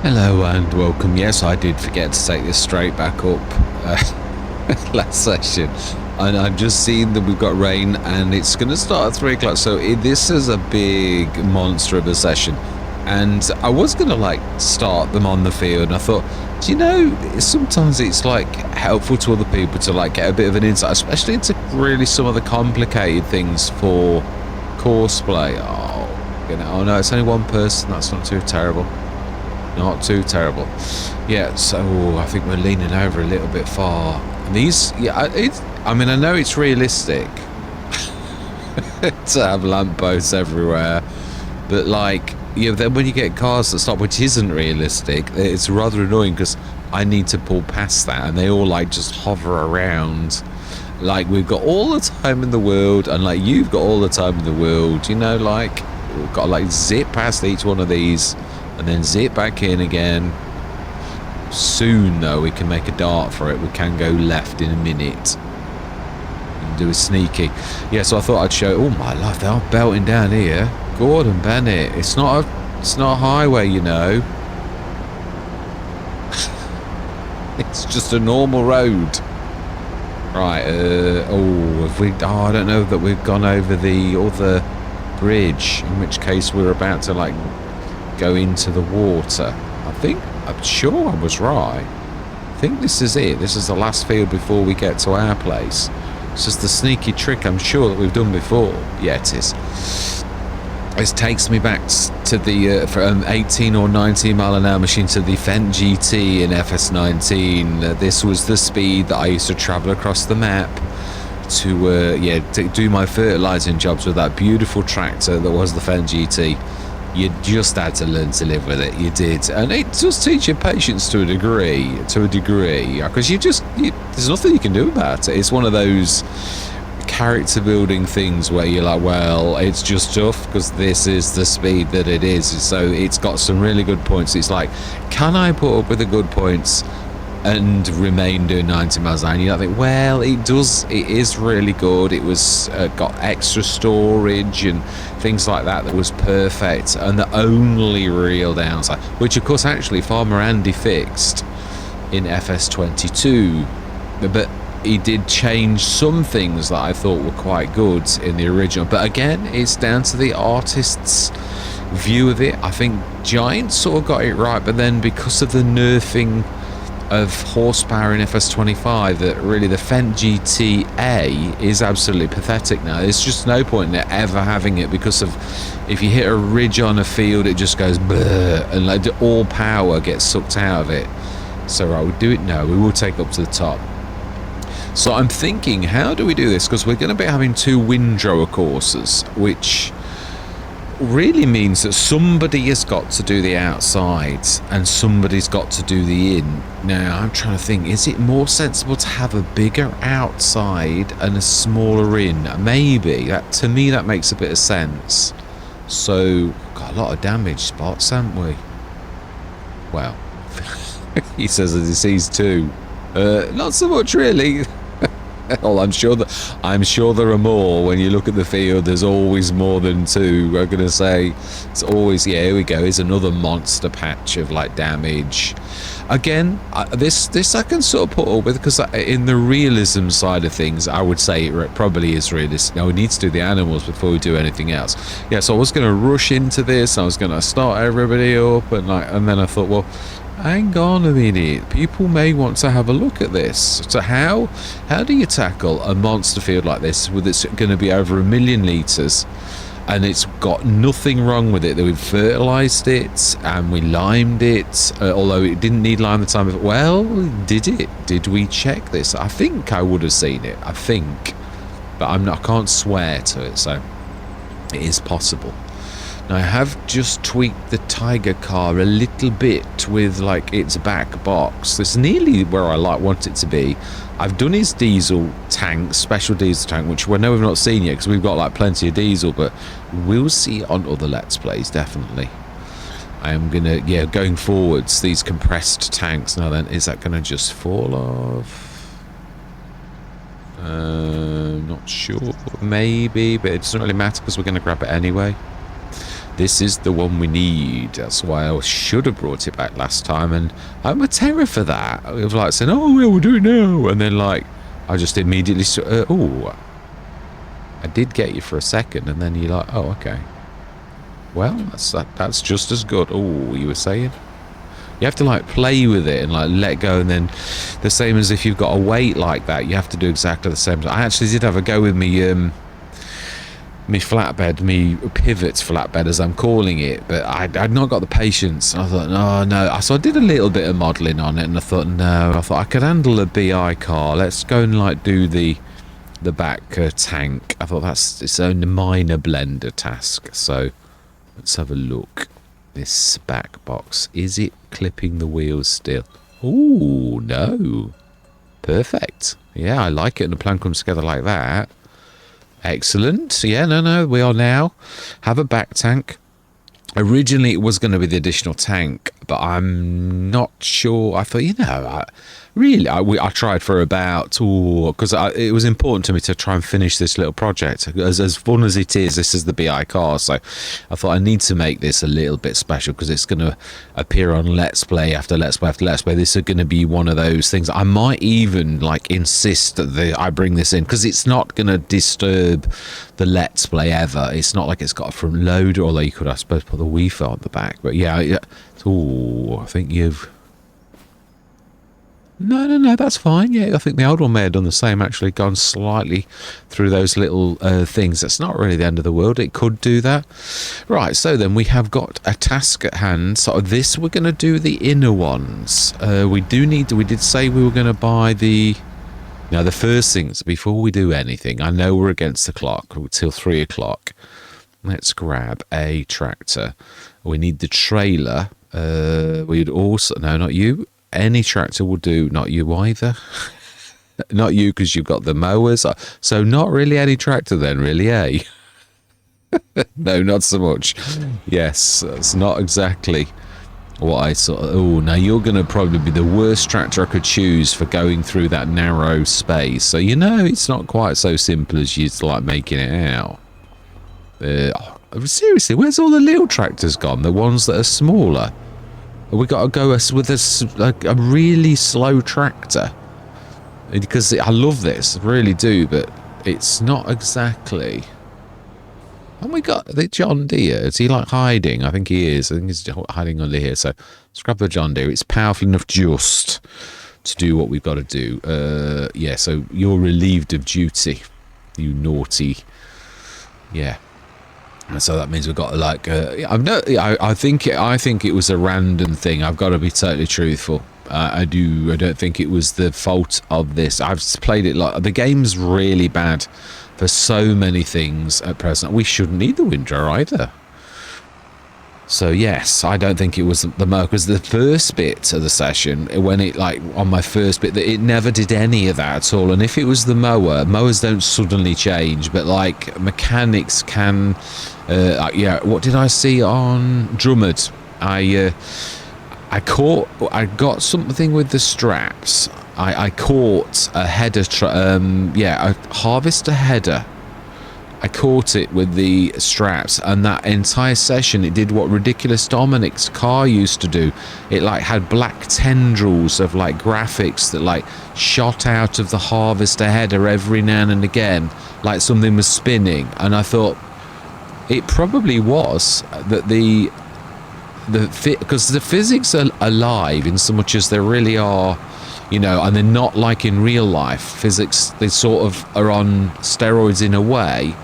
Hello and welcome. Yes, I did forget to take this straight back up last session. And I'm just seeing that we've got rain and it's going to start at 3 o'clock. So this is a big monster of a session. And I was going to like start them on the field. And I thought, do you know, sometimes it's like helpful to other people to like get a bit of an insight, especially into really some of the complicated things for courseplay. Oh no, it's only one person. That's not too terrible. Not too terrible. Yeah, so I think we're leaning over a little bit far. And these, yeah, I mean, I know it's realistic to have lampposts everywhere, but like, then when you get cars that stop, which isn't realistic, it's rather annoying because I need to pull past that and they all like just hover around. Like we've got all the time in the world and like you've got all the time in the world, you know, like we've got to like zip past each one of these and then zip back in again. Soon though we can make a dart for it. We can go left in a minute and do a sneaky. Yeah, so I thought I'd show. Oh my life, they are belting down here. Gordon Bennett, it's not a highway, you know. It's just a normal road. Right, have we, I don't know that we've gone over the other bridge, in which case we're about to like go into the water. I'm sure I was right. I think this is it. This is the last field before we get to our place. It's just the sneaky trick I'm sure that we've done before. Yeah, it is. This takes me back to the from 18 or 19 mile an hour machine to the Fendt GT in FS19. This was the speed that I used to travel across the map to do my fertilising jobs with that beautiful tractor that was the Fendt GT. You just had to learn to live with it. You did, and it does teach you patience to a degree, because there's nothing you can do about it. It's one of those character building things where you're like, well, it's just tough because this is the speed that it is. So it's got some really good points. It's like, can I put up with the good points and remain doing 90 miles an hour? And you think, well, it is really good. It was got extra storage and things like that was perfect. And the only real downside, which of course actually Farmer Andy fixed in FS22, but he did change some things that I thought were quite good in the original. But again, it's down to the artist's view of it. I think Giant sort of got it right, but then because of the nerfing of horsepower in FS25, that really the Fendt GT-A is absolutely pathetic now. There's just no point in it ever having it, because of if you hit a ridge on a field, it just goes bleh, and like all power gets sucked out of it. So right, we'll do it now. We will take up to the top. So I'm thinking, how do we do this? Because we're going to be having 2 windrower courses, which really means that somebody has got to do the outside and somebody's got to do the in. Now, I'm trying to think, is it more sensible to have a bigger outside and a smaller in? Maybe. To me, that makes a bit of sense. So, got a lot of damage spots, haven't we? Well, he says that he sees 2. Not so much, really. Well, I'm sure there are more. When you look at the field, there's always more than 2. I'm gonna say it's always, yeah, here we go. Here's another monster patch of like damage. Again, this I can sort of put up with, because in the realism side of things, I would say it probably is realistic. Now we need to do the animals before we do anything else. Yeah, so I was gonna rush into this. I was gonna start everybody up, and then I thought, well, hang on a minute, people may want to have a look at this. So how do you tackle a monster field like this with it's going to be over 1 million litres and it's got nothing wrong with it? That we've fertilised it and we limed it, although it didn't need lime the time of it. Well, did we check this? I think I would have seen it, I think, but I can't swear to it, so it is possible. Now, I have just tweaked the Tiger car a little bit with like its back box. It's nearly where I want it to be. I've done his diesel tank, special diesel tank, which we know we've not seen yet because we've got like plenty of diesel, but we'll see on other Let's Plays, definitely. I am gonna, yeah, going forwards, these compressed tanks. Now then, is that gonna just fall off? Not sure, maybe, but it doesn't really matter because we're gonna grab it anyway. This is the one we need. That's why I should have brought it back last time, and I'm a terror for that. Of like saying, oh, yeah, we'll do it now. And then, like, I just immediately, oh, I did get you for a second, and then you're like, oh, okay. Well, that's just as good. Oh, you were saying? You have to, like, play with it and, like, let go, and then the same as if you've got a weight like that, you have to do exactly the same. I actually did have a go with me, me flatbed, me pivot flatbed as I'm calling it, but I'd not got the patience. I thought, oh no. So I did a little bit of modelling on it, and I thought, no, I thought I could handle a BI car. Let's go and like do the back tank. I thought that's its own minor blender task. So let's have a look. This back box, is it clipping the wheels still? Oh no, perfect. Yeah, I like it, and the plan comes together like that. Excellent. Yeah, no, we are now have a back tank. Originally, it was going to be the additional tank, but I'm not sure. I thought, you know, I tried for about, because it was important to me to try and finish this little project. As fun as it is, this is the BI car, so I thought I need to make this a little bit special because it's going to appear on Let's Play after Let's Play after Let's Play. This is going to be one of those things. I might even like insist that I bring this in because it's not going to disturb the Let's Play ever. It's not like it's got a front loader, although you could, I suppose, put the Wi-Fi on the back. But yeah. I think you've... No, that's fine. Yeah, I think the old one may have done the same, actually, gone slightly through those little things. That's not really the end of the world. It could do that. Right, so then we have got a task at hand. So this, we're going to do the inner ones. We did say we were going to buy the... Now, the first things, before we do anything, I know we're against the clock, till 3 o'clock. Let's grab a tractor. We need the trailer. We'd also... No, not you. Any tractor will do. Not you either. Not you, because you've got the mowers. So not really any tractor then, really, eh? No, not so much. Yes, that's not exactly what I saw. Oh, now you're going to probably be the worst tractor I could choose for going through that narrow space. So, you know, it's not quite so simple as you'd like making it out. Seriously, where's all the little tractors gone? The ones that are smaller? We got to go with a really slow tractor. Because I love this, I really do, but it's not exactly... Haven't we got the John Deere? Is he like hiding? I think he is. I think he's hiding under here. So let's grab the John Deere. It's powerful enough just to do what we've got to do. Yeah, so you're relieved of duty, you naughty. Yeah. So that means we've got like I think it was a random thing. I've got to be totally truthful. I don't think it was the fault of this. I've played it like the game's really bad for so many things at present. We shouldn't need the winter either. So yes, I don't think it was the mower, because the first bit of the session, when it like on my first bit, it never did any of that at all. And if it was the mower, mowers don't suddenly change, but like mechanics can. Yeah, what did I see on Drummond? I got something with the straps. I caught a header, a harvester header. I caught it with the straps, and that entire session it did what Ridiculous Dominic's car used to do. It like had black tendrils of like graphics that like shot out of the harvester header every now and again, like something was spinning. And I thought it probably was that because the physics are alive in so much as there really are, you know, and they're not like in real life physics. They sort of are on steroids in a way,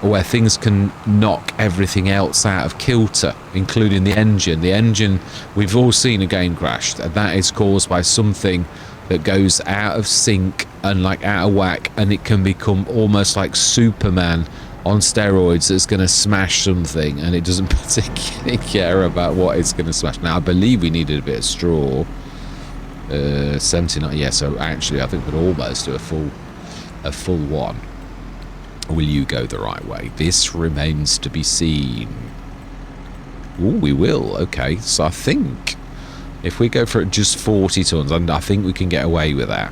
where things can knock everything else out of kilter, including the engine. The engine, we've all seen a game crash, and that is caused by something that goes out of sync and like out of whack, and it can become almost like Superman on steroids that's going to smash something, and it doesn't particularly care about what it's going to smash. Now, I believe we needed a bit of straw. 79, yeah, so actually I think we'd almost do a full one. Will you go the right way? This remains to be seen. Oh, we will. Okay, so I think if we go for just 40 tons, I think we can get away with that.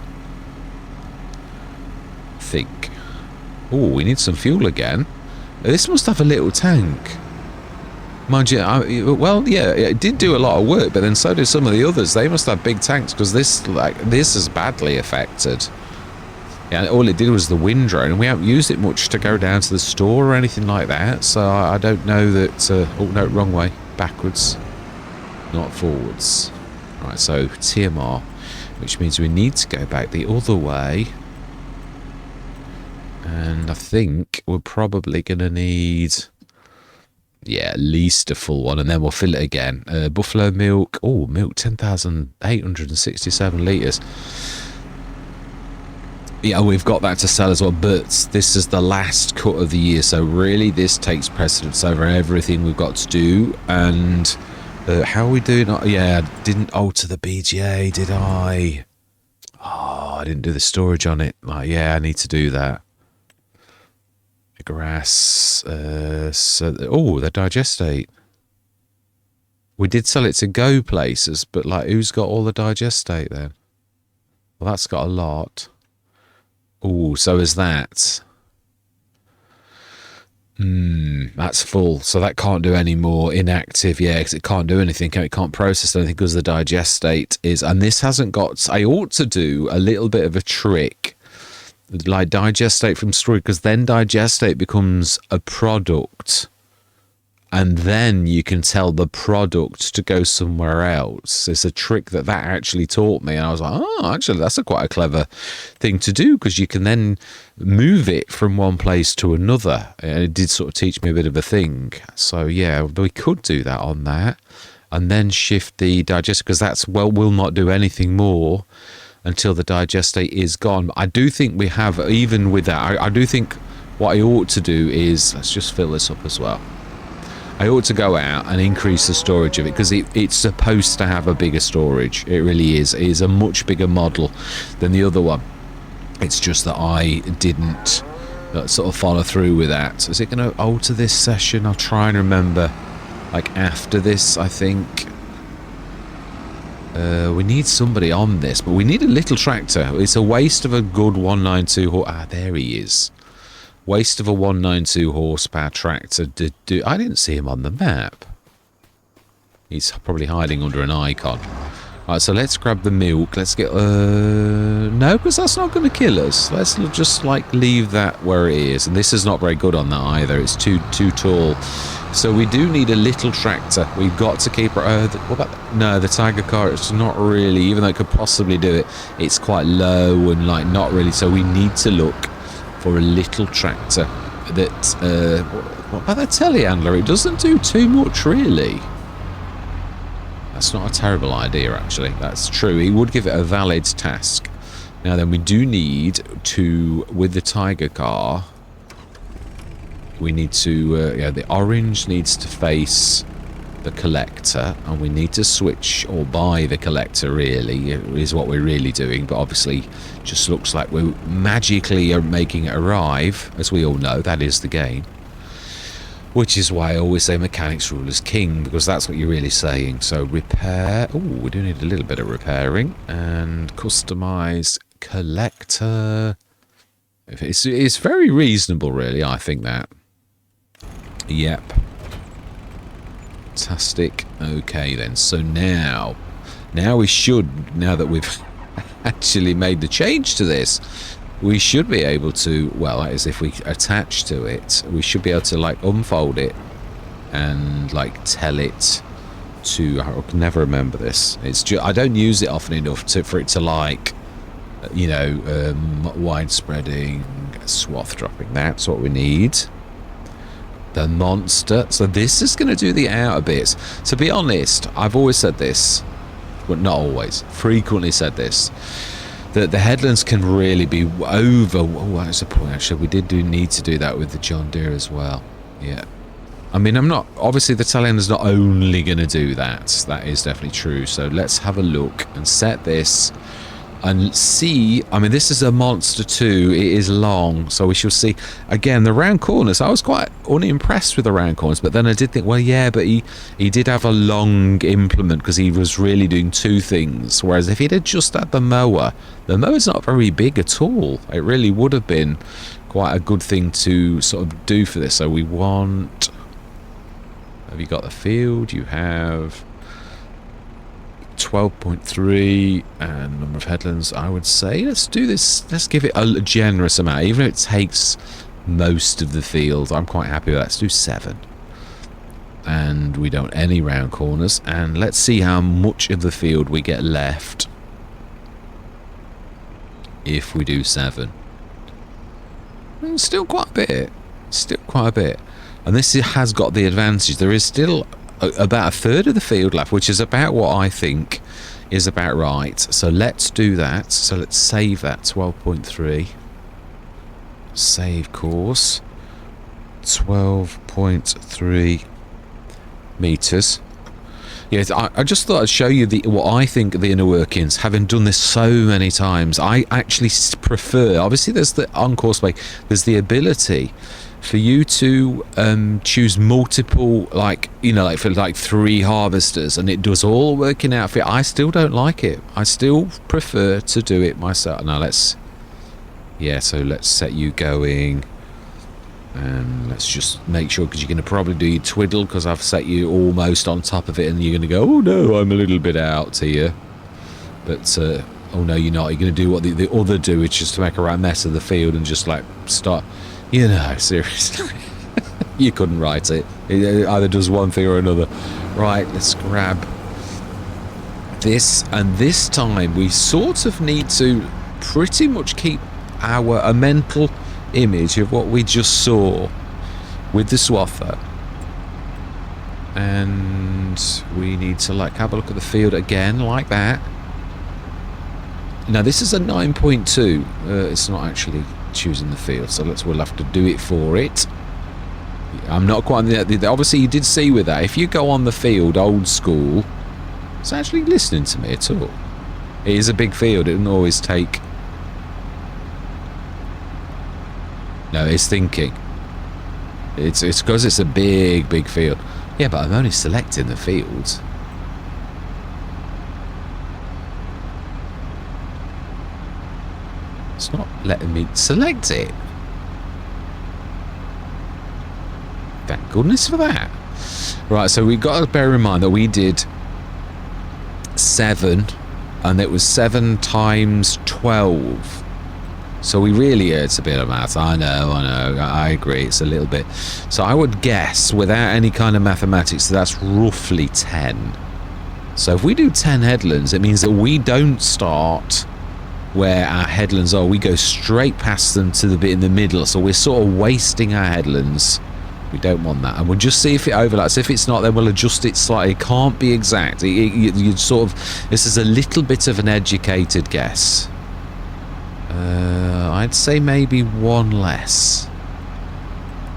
I think. Oh, we need some fuel again. This must have a little tank. Mind you, well, yeah, it did do a lot of work, but then so did some of the others. They must have big tanks, because this is badly affected. Yeah, all it did was the wind drone, and we haven't used it much to go down to the store or anything like that, so I don't know that... oh, no, wrong way. Backwards. Not forwards. Right, so TMR, which means we need to go back the other way. And I think we're probably going to need... yeah, at least a full one, and then we'll fill it again. Buffalo milk. Oh, milk, 10,867 litres. Yeah, we've got that to sell as well, but this is the last cut of the year, so really this takes precedence over everything we've got to do. And how are we doing? Yeah, I didn't alter the BGA, did I? Oh, I didn't do the storage on it. Like, yeah, I need to do that. Grass. So, oh, the digestate. We did sell it to Go Places, but like, who's got all the digestate then? Well, that's got a lot. Oh, so is that. That's full. So that can't do any more. Inactive, yeah, because it can't do anything. It can't process anything because the digestate is... and this hasn't got... I ought to do a little bit of a trick. Like digestate from storage, because then digestate becomes a product. And then you can tell the product to go somewhere else. It's a trick that actually taught me. And I was like, oh, actually, that's quite a clever thing to do, because you can then move it from one place to another. And it did sort of teach me a bit of a thing. So, yeah, we could do that on that. And then shift the digestate, because that's, well, will not do anything more until the digestate is gone. I do think we have, even with that, I do think what I ought to do is, let's just fill this up as well. I ought to go out and increase the storage of it, because it's supposed to have a bigger storage. It really is. It is a much bigger model than the other one. It's just that I didn't sort of follow through with that. Is it going to alter this session? I'll try and remember, like after this, I think. We need somebody on this, but we need a little tractor. It's a waste of a good 192 horse. Ah, there he is. Waste of a 192 horsepower tractor. I didn't see him on the map. He's probably hiding under an icon. Right, so let's grab the milk. Let's get... no, because that's not going to kill us. Let's just, like, leave that where it is. And this is not very good on that either. It's too tall. So we do need a little tractor. We've got to keep... what about... no, the Tiger car, it's not really... even though it could possibly do it, it's quite low and, like, not really. So we need to look for a little tractor that... what about the telehandler? It doesn't do too much, really. That's not a terrible idea, actually. That's true. It would give it a valid task. Now then, we do need to, with the Tiger car, we need to, yeah, the orange needs to face the collector, and we need to switch or buy the collector, really, is what we're really doing. But obviously, just looks like we're magically making it arrive. As we all know, that is the game. Which is why I always say mechanics rule is king, because that's what you're really saying. So repair. Oh, we do need a little bit of repairing. And customize collector. It's very reasonable, really, I think that. Yep. Fantastic. Okay, then. So now we should, now that we've actually made the change to this, we should be able to, well, that is if we attach to it, we should be able to, like, unfold it and, like, tell it to, I can never remember this. It's just, I don't use it often enough for it to, like, you know, widespreading, swath dropping. That's what we need. The monster. So this is going to do the outer bits. To be honest, I've always said this, but not always, frequently said this, that the headlands can really be over... oh, that's a point, actually. We need to do that with the John Deere as well. Yeah. I mean, I'm not... obviously, the telehandler's not only going to do that. That is definitely true. So let's have a look and set this and see... I mean, this is a monster too. It is long, so we shall see. Again, the round corners. I was quite unimpressed with the round corners, but then I did think, well, yeah, but he did have a long implement because he was really doing two things. Whereas if he'd had just had the mower's not very big at all. It really would have been quite a good thing to sort of do for this. So we want... Have you got the field? You have 12.3 and number of headlands. I would say let's do this. Let's give it a generous amount, even if it takes most of the field. I'm quite happy with that. Let's do 7. And we don't any round corners. And let's see how much of the field we get left if we do 7. Still quite a bit. Still quite a bit. And this has got the advantage. There is still about a third of the field left, which is about what I think is about right. So let's do that. So let's save that 12.3. Save course. 12.3 meters. Yes, I just thought I'd show you what I think of the inner workings. Having done this so many times, I actually prefer. Obviously, there's the on-course way. There's the ability for you to choose multiple, like, you know, like for like 3 harvesters, and it does all the working out for you. I still don't like it. I still prefer to do it myself. Now let's, yeah. So let's set you going. And let's just make sure, because you're going to probably do your twiddle, because I've set you almost on top of it, and you're going to go, oh no, I'm a little bit out here. But oh no, you're not. You're going to do what the other do, which is to make a right mess of the field and just like start, you know, seriously. You couldn't write it. It either does one thing or another. Right, let's grab this, and this time we sort of need to pretty much keep a mental image of what we just saw with the swather, and we need to like have a look at the field again like that. Now this is a 9.2. It's not actually choosing the field, so we'll have to do it for it. I'm not quite obviously you did see with that, if you go on the field old school, it's actually listening to me at all. It is a big field. It doesn't always take. No, it's thinking. It's because it's a big field. Yeah, but I'm only selecting the fields. It's not letting me select it. Thank goodness for that. Right, so we've got to bear in mind that we did 7, and it was 7 times 12. So we really, it's a bit of math. I know, I agree, it's a little bit. So I would guess, without any kind of mathematics, that's roughly 10. So if we do 10 headlands, it means that we don't start where our headlands are. We go straight past them to the bit in the middle. So we're sort of wasting our headlands. We don't want that. And we'll just see if it overlaps. If it's not, then we'll adjust it slightly. It can't be exact. You sort of, this is a little bit of an educated guess. I'd say maybe 1 less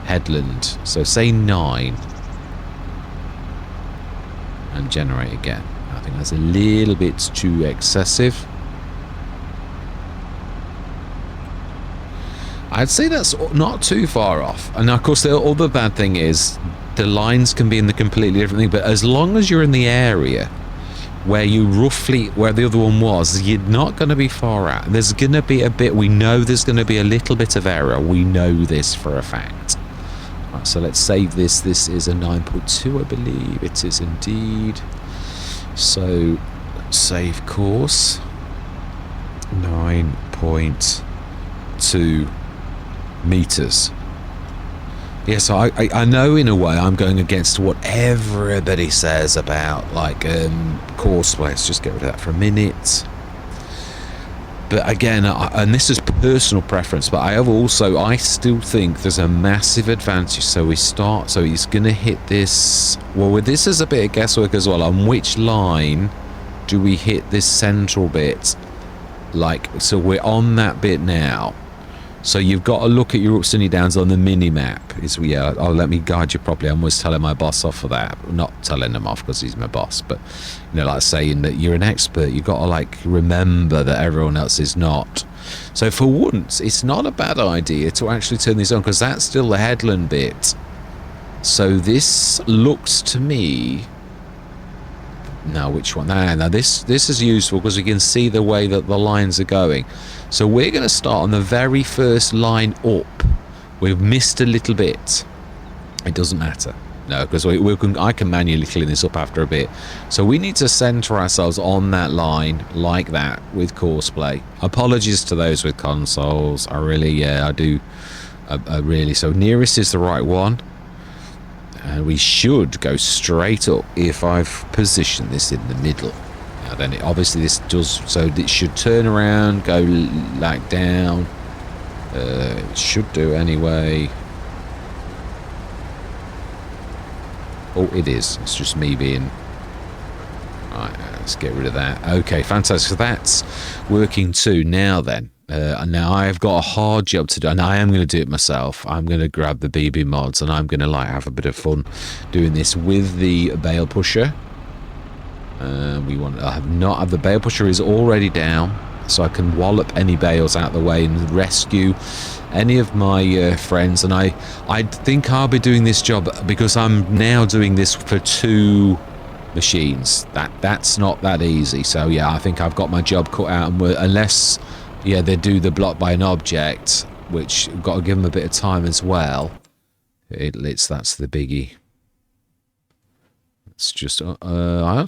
headland, so say 9, and generate again. I think that's a little bit too excessive. I'd say that's not too far off. And of course the other bad thing is the lines can be in the completely different thing, but as long as you're in the area where you roughly, where the other one was, you're not going to be far out. There's going to be a bit, we know there's going to be a little bit of error. We know this for a fact. Right, so let's save this. This is a 9.2, I believe. It is indeed. So, save course. 9.2 meters. Yes, yeah, so I know in a way I'm going against what everybody says about like course. Let's just get rid of that for a minute. But again, and this is personal preference, but I still think there's a massive advantage. So we start, so he's going to hit this. Well, with this is a bit of guesswork as well. On which line do we hit this central bit? Like, so we're on that bit now. So you've got to look at your ups and your downs on the mini-map. Yeah, oh, let me guide you properly. I'm always telling my boss off for that. Not telling him off because he's my boss, but, you know, like saying that you're an expert. You've got to, like, remember that everyone else is not. So for once, it's not a bad idea to actually turn this on, because that's still the headland bit. So this looks to me... Now, which one? Now this is useful because we can see the way that the lines are going. So we're going to start on the very first line up. We've missed a little bit. It doesn't matter. No, because I can manually clean this up after a bit. So we need to center ourselves on that line like that with courseplay. Apologies to those with consoles. I really, I do. Really. So nearest is the right one. And we should go straight up if I've positioned this in the middle. Now then, obviously this does, so it should turn around, go like down. It should do anyway. Oh, it is. It's just me being... Right, let's get rid of that. Okay, fantastic. So that's working too. Now then, now I've got a hard job to do, and I am going to do it myself. I'm going to grab the BB mods, and I'm going to like have a bit of fun doing this with the bale pusher. I have not have the bale pusher is already down, so I can wallop any bales out the way and rescue any of my friends. And I think I'll be doing this job because I'm now doing this for 2 machines. That's not that easy. So yeah, I think I've got my job cut out, and unless they do the block by an object, which I've got to give them a bit of time as well. That's the biggie. It's just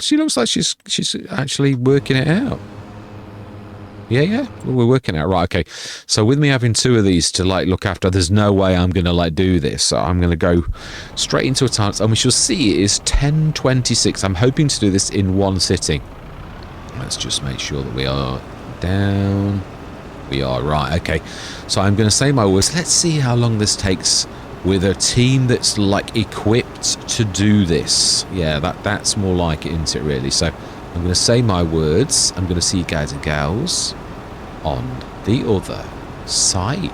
she looks like she's actually working it out. Yeah, we're working out. Right, okay. So with me having 2 of these to like look after, there's no way I'm going to like do this. So I'm going to go straight into a time, and we shall see it is 10:26. I'm hoping to do this in 1 sitting. Let's just make sure that we are down. We are right. Okay. So I'm going to say my words. Let's see how long this takes with a team that's like equipped to do this. Yeah, that's more like it, isn't it, really? So I'm going to say my words. I'm going to see you guys and gals on the other side.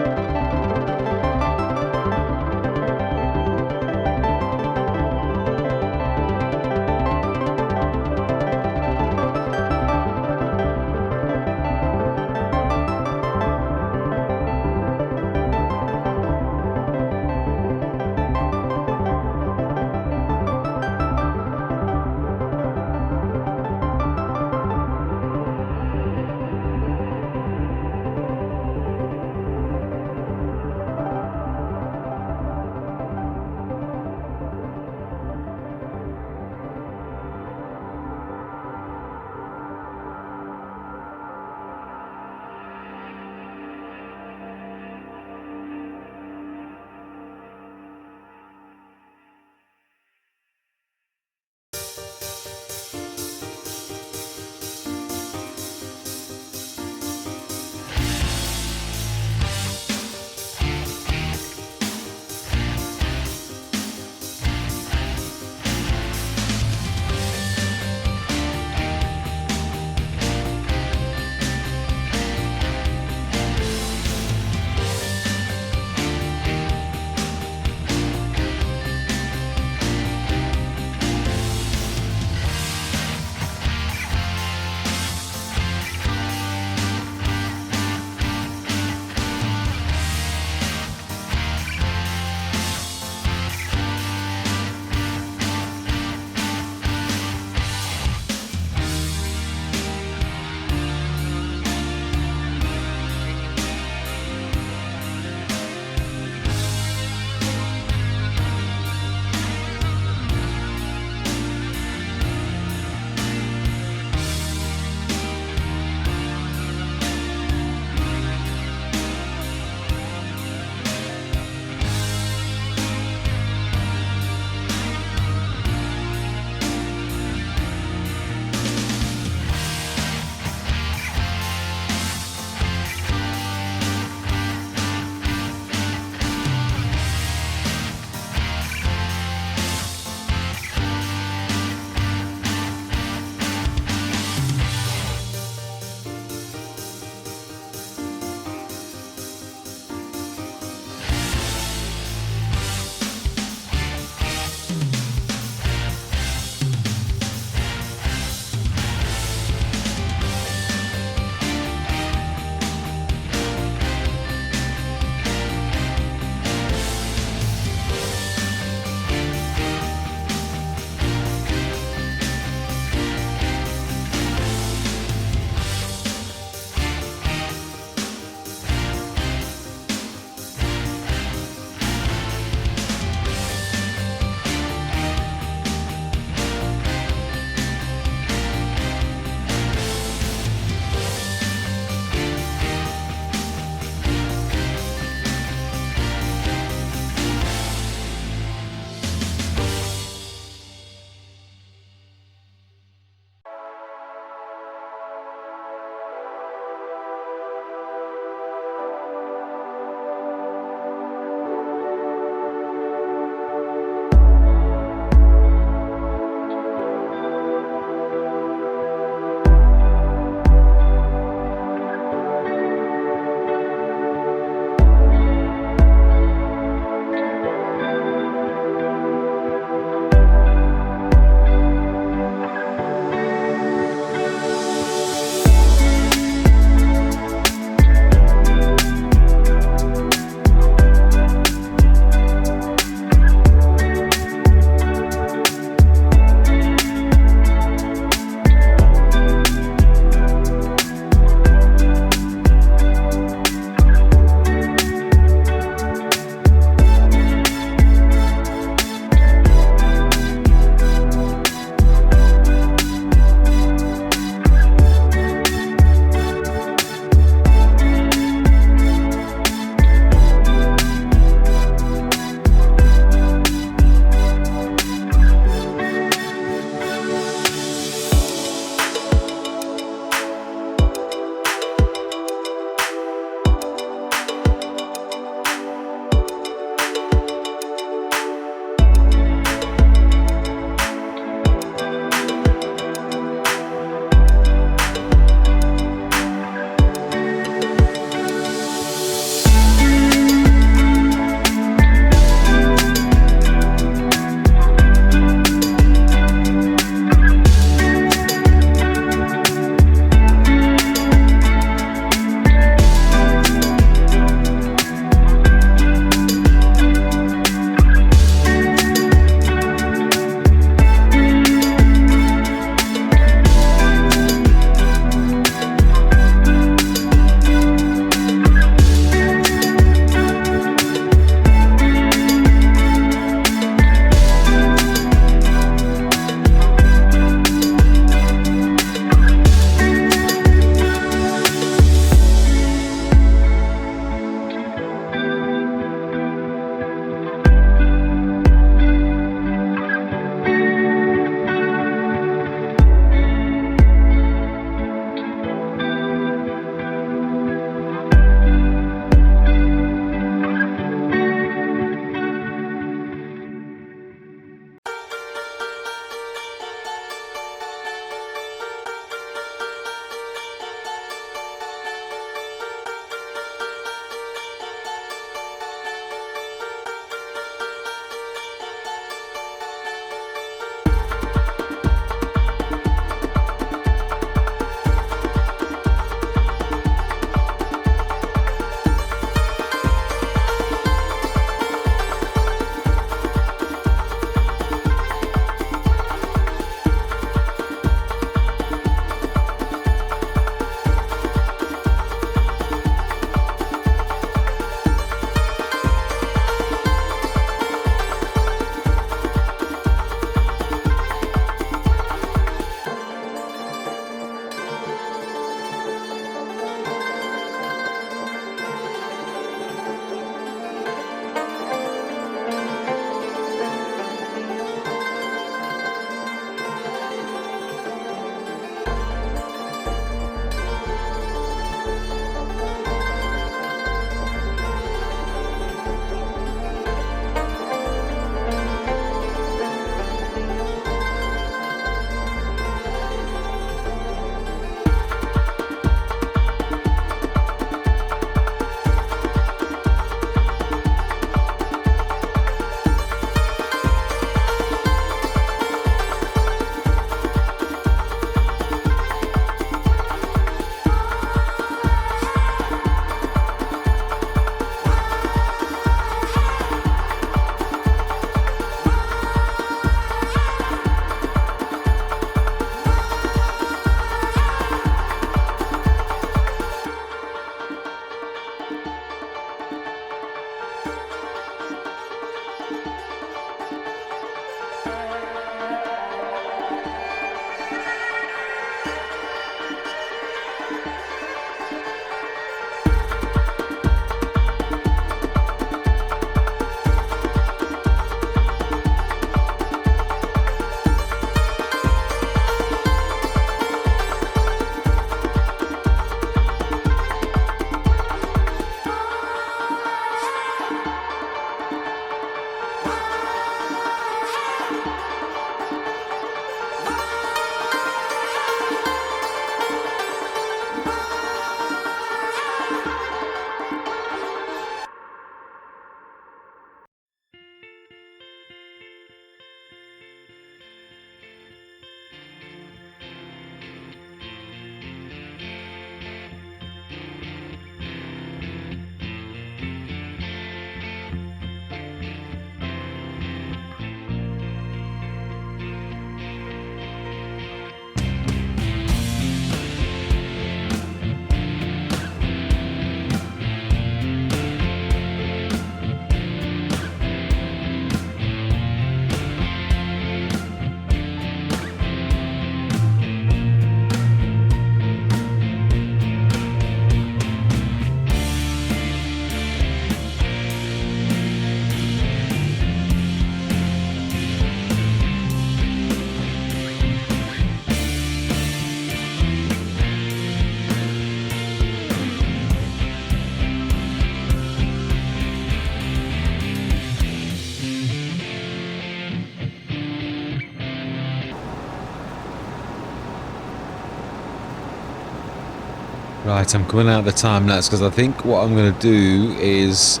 Right, I'm coming out of the time lapse because I think what I'm going to do is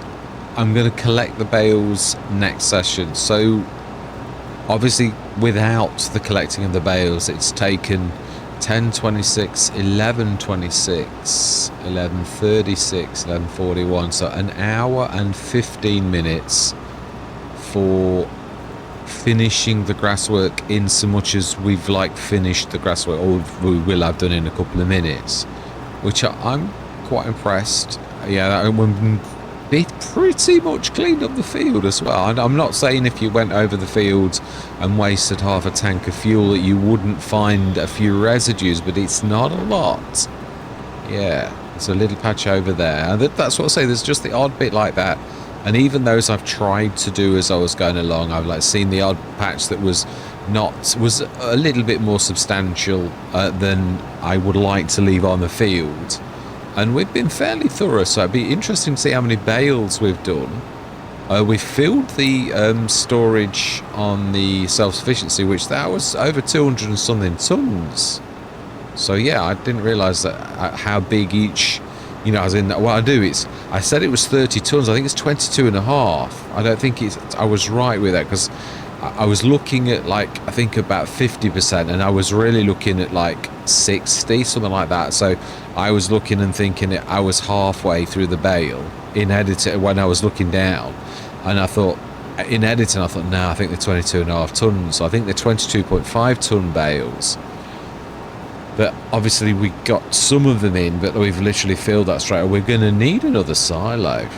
I'm going to collect the bales next session. So obviously without the collecting of the bales, it's taken 10:26, 11:26, 11:36, 11:41. So an hour and 15 minutes for finishing the grasswork, in so much as we've like finished the grasswork, or we will have done in a couple of minutes, which I'm quite impressed. Yeah, we pretty much cleaned up the field as well. And I'm not saying if you went over the field and wasted half a tank of fuel that you wouldn't find a few residues, but it's not a lot. Yeah, there's a little patch over there. And that's what I say, there's just the odd bit like that. And even those I've tried to do as I was going along, I've like seen the odd patch that was a little bit more substantial than I would like to leave on the field. And we've been fairly thorough, so it'd be interesting to see how many bales we've done. We filled the storage on the self-sufficiency, which that was over 200 and something tons. So yeah, I didn't realise that how big each, you know, as in, what I said it was 30 tons. I think it's 22 and a half. I don't think I was right with that, because I was looking at like, I think about 50%, and I was really looking at like 60, something like that. So I was looking and thinking that I was halfway through the bale in editing when I was looking down, and I thought, in editing, I thought, no, I think they're 22 and a half tons. So I think they're 22.5 ton bales. But obviously we got some of them in, but we've literally filled that straight. We're going to need another silo.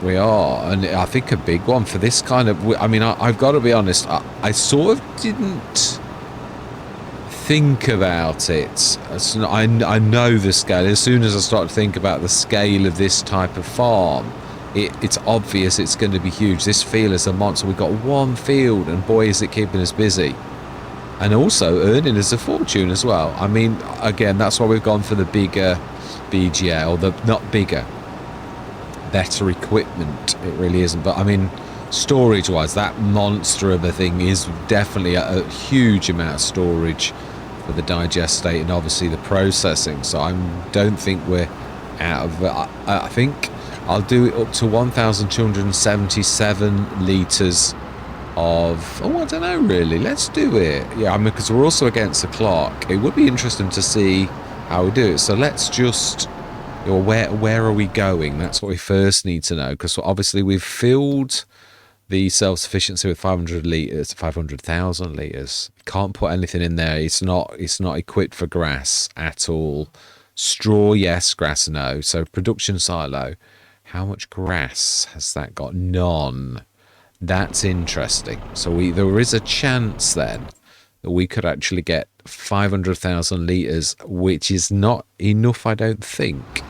We are, and I think a big one for this kind of, I mean, I've got to be honest, I sort of didn't think about it. I know the scale. As soon as I start to think about the scale of this type of farm, it's obvious it's going to be huge. This field is a monster. We've got one field, and boy, is it keeping us busy. And also earning us a fortune as well. I mean, again, that's why we've gone for the bigger BGA, or the, not bigger, better equipment. It really isn't. But I mean, storage-wise, that monster of a thing is definitely a huge amount of storage for the digestate and obviously the processing. So I don't think we're out of it. I think I'll do it up to 1,277 litres of, I don't know really, let's do it. Yeah, I mean, because we're also against the clock. It would be interesting to see how we do it. So let's just, where are we going? That's what we first need to know, because obviously we've filled the self-sufficiency with 500 litres, 500,000 litres. Can't put anything in there. It's not equipped for grass at all. Straw, yes. Grass, no. So production silo, how much grass has that got? None. That's interesting. So there is a chance then that we could actually get 500,000 litres, which is not enough, I don't think.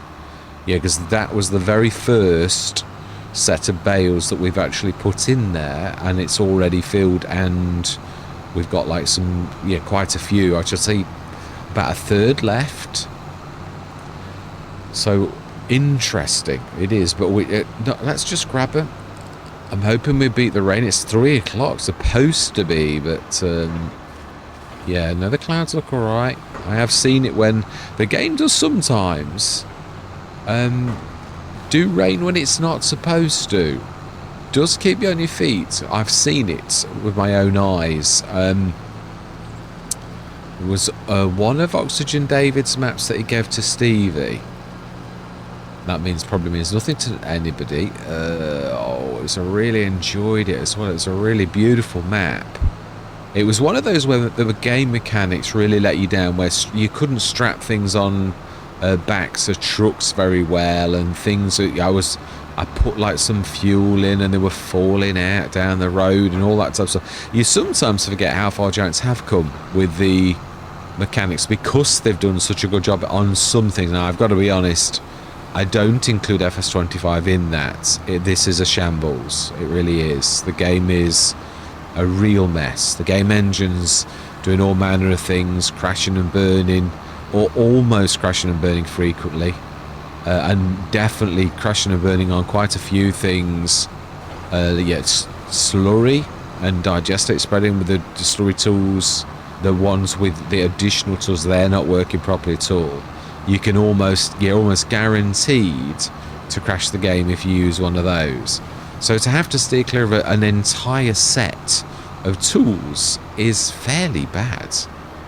Yeah, because that was the very first set of bales that we've actually put in there, and it's already filled, and we've got like some, yeah, quite a few. I should say about a third left. So interesting it is, but no, let's just grab it. I'm hoping we beat the rain. It's 3 o'clock, supposed to be, but yeah, no, the clouds look alright. I have seen it when the game does sometimes do rain when it's not supposed to. Does keep you on your feet. I've seen it with my own eyes. It was one of Oxygen David's maps that he gave to Stevie. That probably means nothing to anybody. I really enjoyed it as well. It's a really beautiful map. It was one of those where the game mechanics really let you down, where you couldn't strap things on backs of trucks very well, and things. I put like some fuel in, and they were falling out down the road and all that type of stuff. You sometimes forget how far Giants have come with the mechanics, because they've done such a good job on some things. Now, I've got to be honest, I don't include FS25 in that. This is a shambles. It really is. The game is a real mess. The game engine's doing all manner of things, crashing and burning, or almost crashing and burning frequently, and definitely crashing and burning on quite a few things. It's slurry and digestate spreading with the slurry tools. The ones with the additional tools, they're not working properly at all. you can you're almost guaranteed to crash the game if you use one of those. So to have to steer clear of an entire set of tools is fairly bad.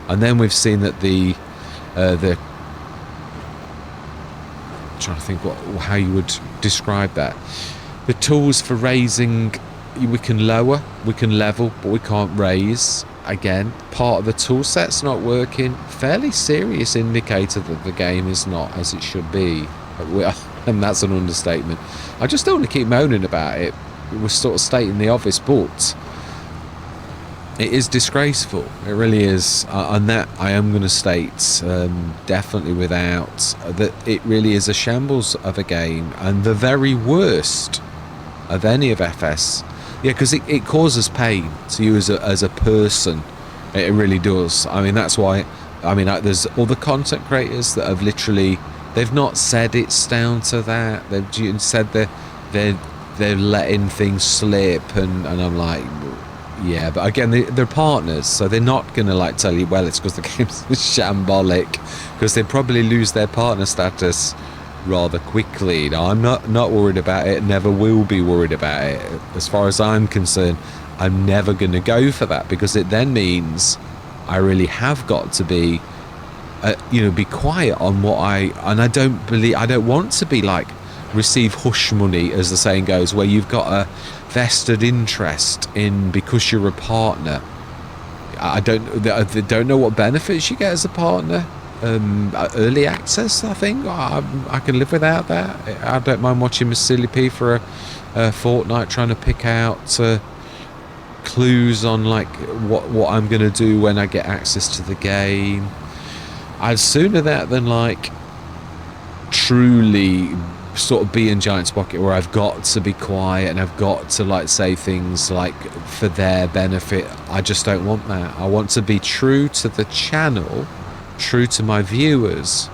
And then we've seen that the trying to think how you would describe that. The tools for raising, we can lower, we can level, but we can't raise. Again, part of the tool set's not working. Fairly serious indicator that the game is not as it should be. And that's an understatement. I just don't want to keep moaning about it. We're sort of stating the obvious, but it is disgraceful. It really is. And that I am going to state definitely without that it really is a shambles of a game, and the very worst of any of FS. Yeah, because it causes pain to you as a person. It really does. I mean, that's why. I mean, there's other content creators that have literally, they've not said it's down to that. They've said they're letting things slip, and I'm like, yeah. But again, they're partners, so they're not gonna like tell you, well, it's because the game's shambolic, because they'd probably lose their partner status rather quickly. Now, I'm not worried about it, never will be worried about it. As far as I'm concerned, I'm never going to go for that, because it then means I really have got to be be quiet on what I don't want to be like receive hush money, as the saying goes, where you've got a vested interest in because you're a partner. I don't know what benefits you get as a partner. Early access, I think I can live without that. I don't mind watching Miss Silly P for a fortnight trying to pick out clues on like what I'm going to do when I get access to the game. I'd sooner that than like truly sort of be in Giant's Pocket, where I've got to be quiet and I've got to like say things like for their benefit. I just don't want that. I want to be true to the channel, true to my viewers.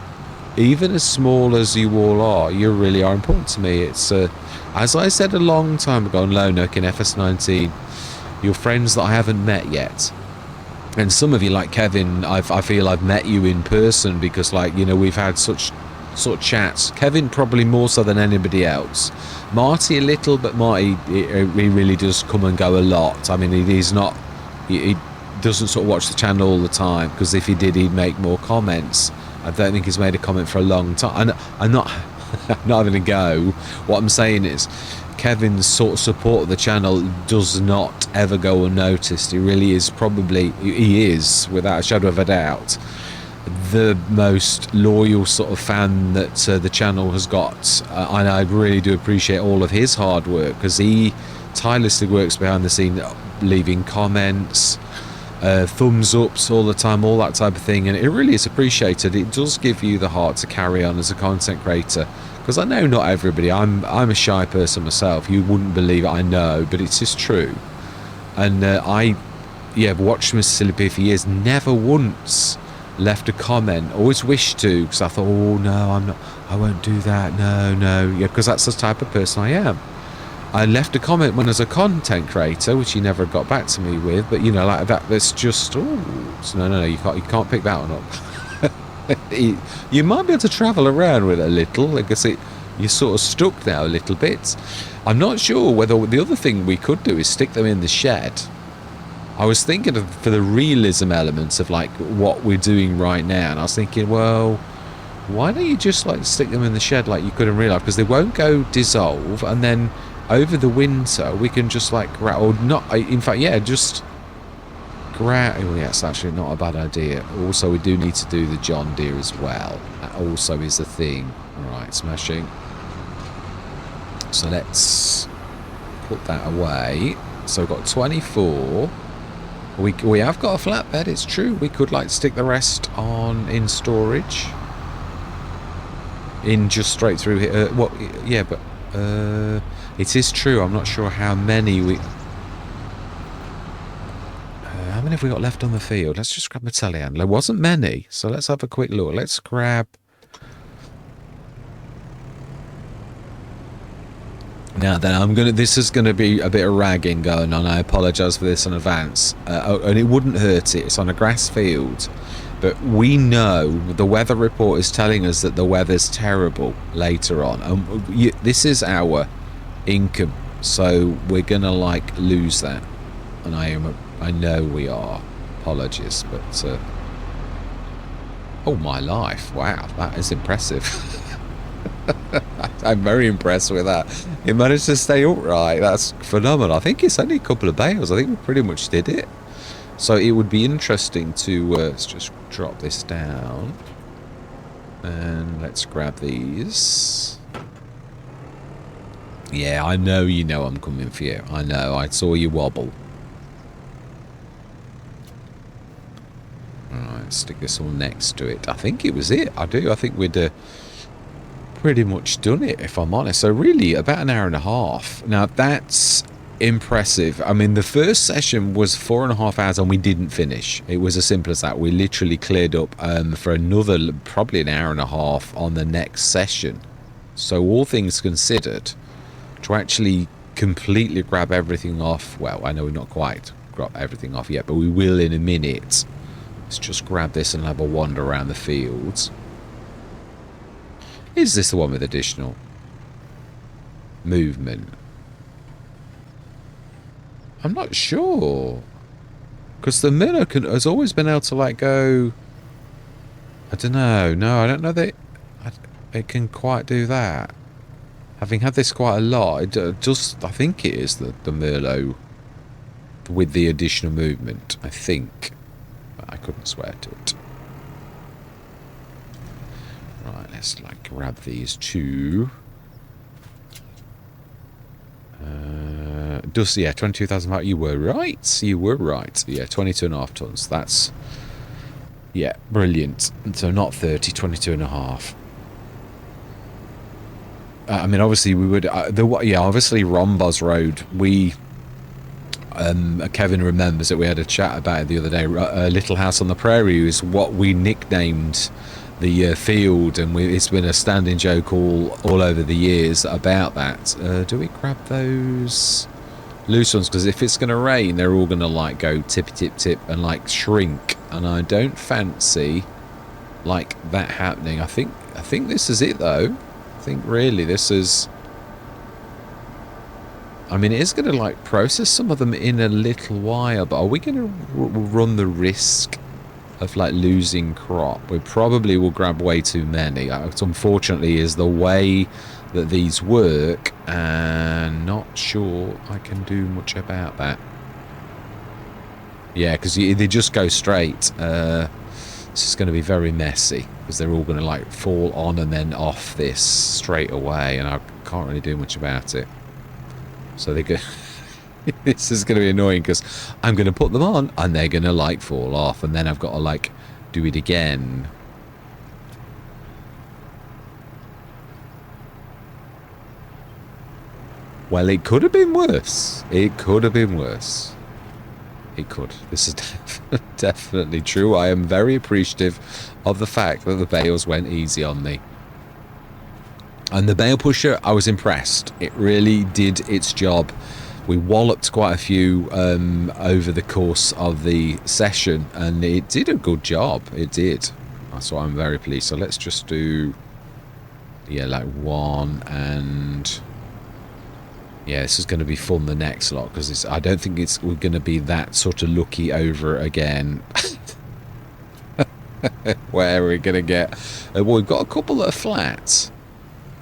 Even as small as you all are, you really are important to me. It's as I said a long time ago on Lonook in FS19, you're friends that I haven't met yet. And some of you, like Kevin, I feel I've met you in person, because like, you know, we've had such sort of chats. Kevin probably more so than anybody else. Marty a little, but Marty he really does come and go a lot. I mean, he's not, he doesn't sort of watch the channel all the time, because if he did, he'd make more comments. I don't think he's made a comment for a long time. I'm not not having a go. What I'm saying is Kevin's sort of support of the channel does not ever go unnoticed. He really is he is, without a shadow of a doubt, the most loyal sort of fan that the channel has got. And I really do appreciate all of his hard work, because he tirelessly works behind the scene, leaving comments, thumbs ups all the time, all that type of thing, and it really is appreciated. It does give you the heart to carry on as a content creator, because I know not everybody, I'm a shy person myself, you wouldn't believe it, I know, but it's just true. And I've watched Mr. Silly P for years, never once left a comment, always wished to, because I thought, oh no, I won't do that, no, yeah, because that's the type of person I am. I left a comment when I was a content creator, which he never got back to me with, but you know, like that's just, no, you can't pick that one up. You might be able to travel around with it a little, like I say, you're sort of stuck now a little bit. I'm not sure whether the other thing we could do is stick them in the shed. I was thinking for the realism elements of like what we're doing right now, and I was thinking, well, why don't you just like stick them in the shed like you could in real life, because they won't go dissolve, and then over the winter we can just like grab, or not, in fact, yeah, just grab. Well, yeah, it's actually not a bad idea. Also, we do need to do the John Deere as well. That also is a thing. Alright, smashing. So let's put that away. So we've got 24. We have got a flatbed, it's true. We could like stick the rest on in storage, in just straight through here. Yeah, but it is true. I'm not sure how many how many have we got left on the field? Let's just grab my telehandler. There wasn't many, so let's have a quick look. Let's grab. Now then, this is gonna be a bit of ragging going on. I apologise for this in advance. And it wouldn't hurt it. It's on a grass field. But we know the weather report is telling us that the weather's terrible later on. And this is our income. So we're going to, like, lose that. And I know we are. Apologies, but... oh, my life. Wow, that is impressive. I'm very impressed with that. It managed to stay upright. That's phenomenal. I think it's only a couple of bales. I think we pretty much did it. So it would be interesting to... let's just drop this down. And let's grab these. Yeah, I know you know I'm coming for you. I know. I saw you wobble. Alright, stick this all next to it. I think it was it. I do. I think we'd pretty much done it, if I'm honest. So really, about an hour and a half. Now, that's impressive. I mean, the first session was 4.5 hours and we didn't finish. It was as simple as that. We literally cleared up for another, probably an hour and a half on the next session. So all things considered, to actually completely grab everything off, well, I know we're not quite got everything off yet, but we will in a minute. Let's just grab this and have a wander around the fields. Is this the one with additional movement? I'm not sure. Because the miller has always been able to, like, go... I don't know. No, I don't know that it can quite do that. Having had this quite a lot, it just... I think it is the Merlot with the additional movement. I think. But I couldn't swear to it. Right, let's, like, grab these two. Yeah, 22,000. You were right. You were right. Yeah, 22.5 tons. That's, yeah, brilliant. So not 30, 22.5. I mean, obviously we would. Yeah, obviously Rombos Road. We, Kevin remembers that we had a chat about it the other day. Little House on the Prairie is what we nicknamed the field, and it's been a standing joke all over the years about that. Do we grab those loose ones? Because if it's going to rain, they're all going to, like, go tippy tip tip and, like, shrink, and I don't fancy, like, that happening. I think this is it, though. I think really this is... I mean, it is going to, like, process some of them in a little while, but are we going to run the risk of, like, losing crop? We probably will grab way too many. It unfortunately is the way that these work, and not sure I can do much about that. Yeah, because they just go straight. This is going to be very messy, because they're all going to, like, fall on and then off this straight away, and I can't really do much about it. So they go... This is going to be annoying, because I'm going to put them on and they're going to, like, fall off, and then I've got to, like, do it again. Well, it could have been worse. It could have been worse. It could. This is definitely true. I am very appreciative of the fact that the bales went easy on me. And the bale pusher, I was impressed. It really did its job. We walloped quite a few over the course of the session, and it did a good job. It did. That's why I'm very pleased. So let's just do, yeah, like one, and yeah, this is going to be fun the next lot, because I don't think we're going to be that sort of lucky over again. Where we're going to get, well, we've got a couple that are flat.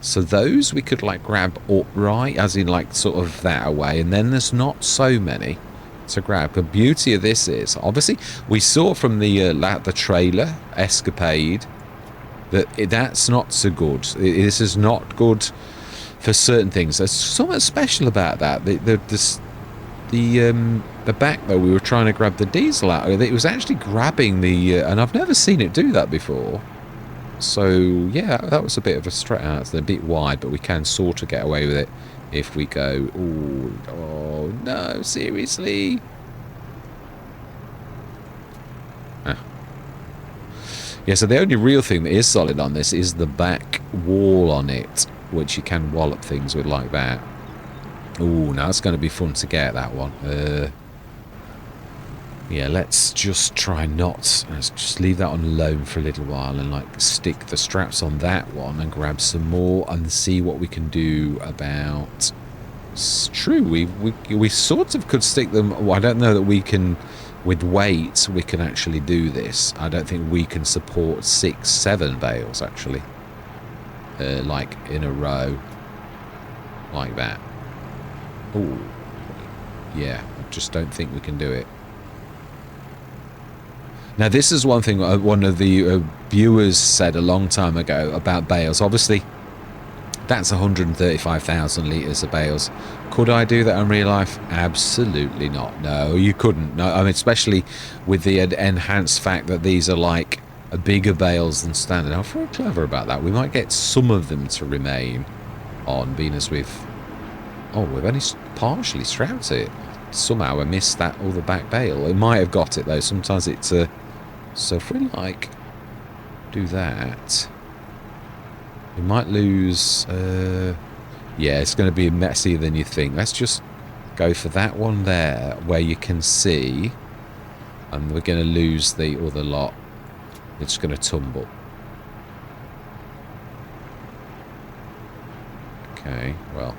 So those we could, like, grab upright, as in, like, sort of that away, and then there's not so many to grab. The beauty of this is, obviously, we saw from the trailer escapade that that's not so good. This is not good for certain things. There's something special about that. The back, though, we were trying to grab the diesel out. It was actually grabbing the, and I've never seen it do that before. So, yeah, that was a bit of a stretch out. It's a bit wide, but we can sort of get away with it if we go... Oh, no, seriously? Ah. Yeah, so the only real thing that is solid on this is the back wall on it, which you can wallop things with like that. Oh, now it's going to be fun to get that one. Yeah, let's just try not. Let's just leave that on loan for a little while and like stick the straps on that one and grab some more and see what we can do about. It's true, we sort of could stick them. Well, I don't know that we can, with weight, we can actually do this. I don't think we can support 6, 7 bales actually, like in a row, like that. Oh, yeah, I just don't think we can do it. Now, this is one thing one of the viewers said a long time ago about bales. Obviously, that's 135,000 litres of bales. Could I do that in real life? Absolutely not. No, you couldn't. No, I mean, especially with the enhanced fact that these are like bigger bales than standard. I'm very clever about that. We might get some of them to remain on, being as we've... Oh, we've only partially strapped it. Somehow I missed that other back bale. It might have got it, though. Sometimes it's... So if we, like, do that... We might lose... yeah, it's going to be messier than you think. Let's just go for that one there, where you can see. And we're going to lose the other lot. It's going to tumble. Okay, well...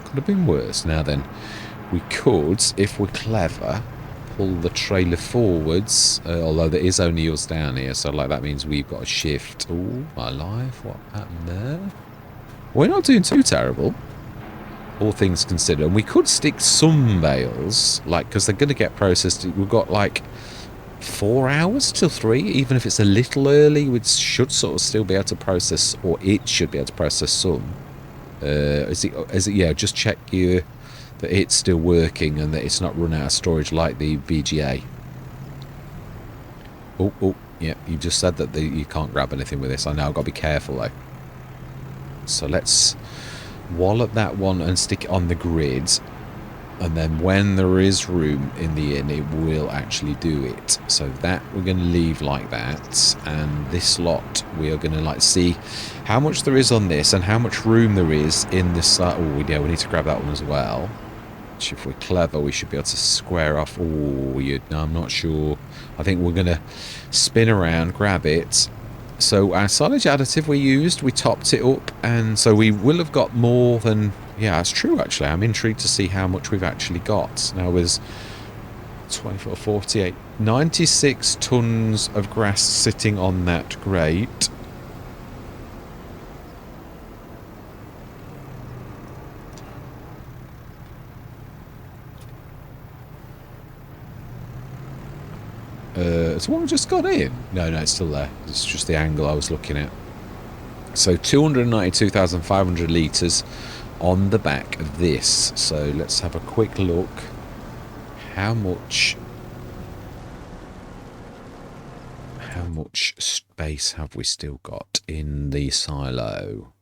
Could have been worse. Now then, we could, if we're clever... pull the trailer forwards, although there is only us down here, so like that means we've got to shift. Oh my life, what happened there? We're not doing too terrible, all things considered. And we could stick some bales, like, because they're going to get processed. We've got like 4 hours till 3, even if it's a little early, we should sort of still be able to process, or it should be able to process some. Is it, yeah, just check you that it's still working and that it's not run out of storage like the VGA. Oh, yeah, you just said that you can't grab anything with this. I know, I've got to be careful though. So let's wallop that one and stick it on the grid. And then when there is room in the inn, it will actually do it. So that we're going to leave like that. And this lot, we are going to like see how much there is on this and how much room there is in this. Oh, yeah, we need to grab that one as well. Which, if we're clever, we should be able to square off. Oh, no, I'm not sure. I think we're going to spin around, grab it. So our silage additive we used, we topped it up. And so we will have got more than... Yeah, that's true, actually. I'm intrigued to see how much we've actually got. Now, there's 24, 48, 96 tons of grass sitting on that grate. Has one just got in? No, it's still there. It's just the angle I was looking at. So 292,500 litres on the back of this. So let's have a quick look. How much space have we still got in the silo?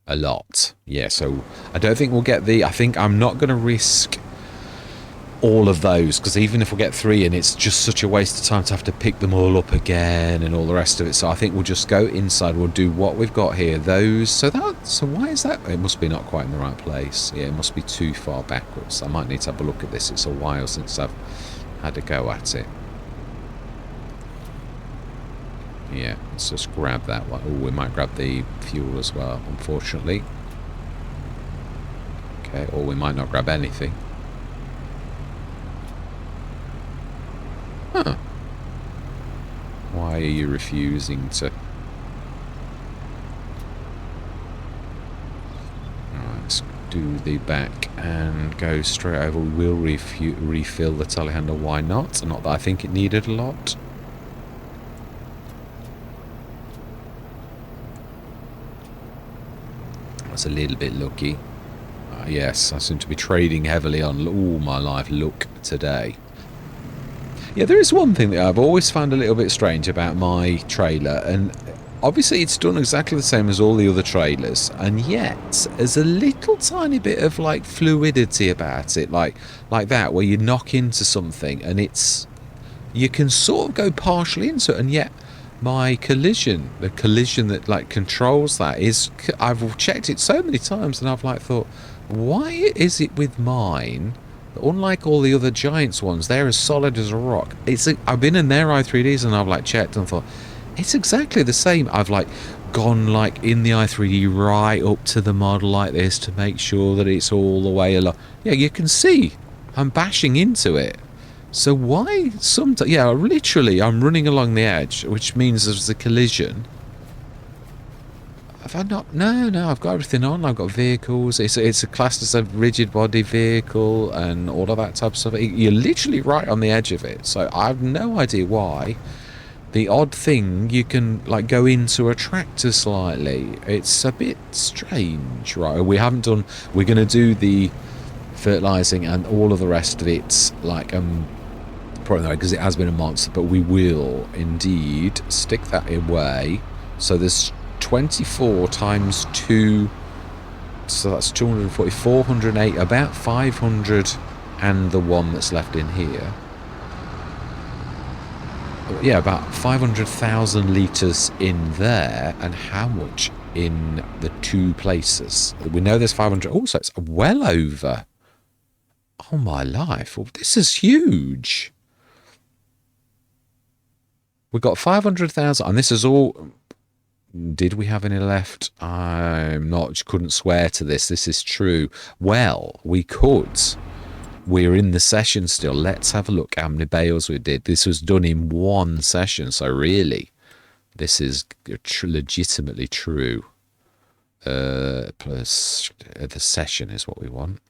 A lot. Yeah, so I don't think we'll get the... I think I'm not going to risk all of those, because even if we get 3 in, it's just such a waste of time to have to pick them all up again and all the rest of it. So I think we'll just go inside. We'll do what we've got here. Those. So why is that? It must be not quite in the right place. Yeah, it must be too far backwards. I might need to have a look at this. It's a while since I've had a go at it. Yeah, let's just grab that one. Oh, we might grab the fuel as well, unfortunately. Okay, or we might not grab anything. Huh. Why are you refusing to... Alright, let's do the back and go straight over. We will refill the telehandler. Why not? Not that I think it needed a lot. That's a little bit lucky. Yes, I seem to be trading heavily on all my life luck today. Yeah, there is one thing that I've always found a little bit strange about my trailer, and obviously it's done exactly the same as all the other trailers, and yet there's a little tiny bit of like fluidity about it, like that, where you knock into something and you can sort of go partially into it, and yet my collision, the collision that like controls that is, I've checked it so many times and I've like thought, why is it with mine Unlike all the other Giants ones, they're as solid as a rock. I've been in their i3Ds and I've like checked and thought it's exactly the same. I've like gone like in the i3D right up to the model like this to make sure that it's all the way along. Yeah, you can see I'm bashing into it. So why sometimes? Yeah, literally I'm running along the edge, which means there's a collision. Have I not? No, I've got everything on. I've got vehicles. It's a classed as a rigid body vehicle and all of that type of stuff. You're literally right on the edge of it. So I have no idea why. The odd thing, you can like go into a tractor slightly. It's a bit strange, right? We haven't done. We're going to do the fertilizing and all of the rest of it, like probably not because it has been a monster. But we will indeed stick that away. So there's 24 times 2, so that's 240, 408, about 500 and the one that's left in here. Yeah, about 500,000 litres in there, and how much in the two places? We know there's 500, also it's well over. Oh my life, well, this is huge. We've got 500,000, and this is all... Did we have any left? I'm not, couldn't swear to this. This is true. Well, we could. We're in the session still. Let's have a look how many bales we did. This was done in one session. So really, this is legitimately true. Plus the session is what we want.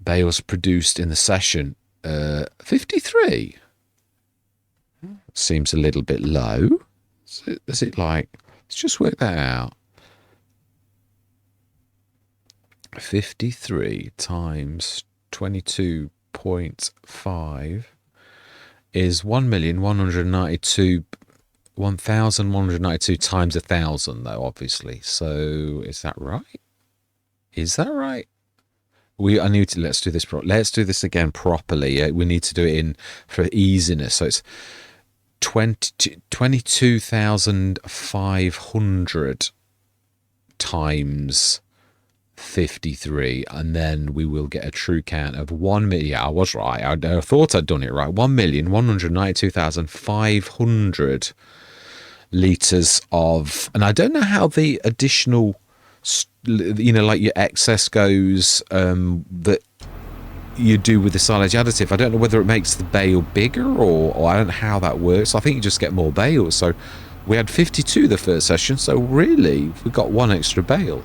Bales produced in the session. 53. Seems a little bit low. Is it like, let's just work that out. 53 times 22.5 is 1,192 times 1,000 though, obviously. So is that right? Is that right? Let's do this. Let's do this again properly. We need to do it for easiness. So it's 22,500 times 53, and then we will get a true count of 1 million. Yeah, I was right. I thought I'd done it right. 1,192,500 litres of, and I don't know how the additional, like your excess goes, that you do with the silage additive. I don't know whether it makes the bale bigger or I don't know how that works. I think you just get more bales. So we had 52 the first session, so really we got one extra bale.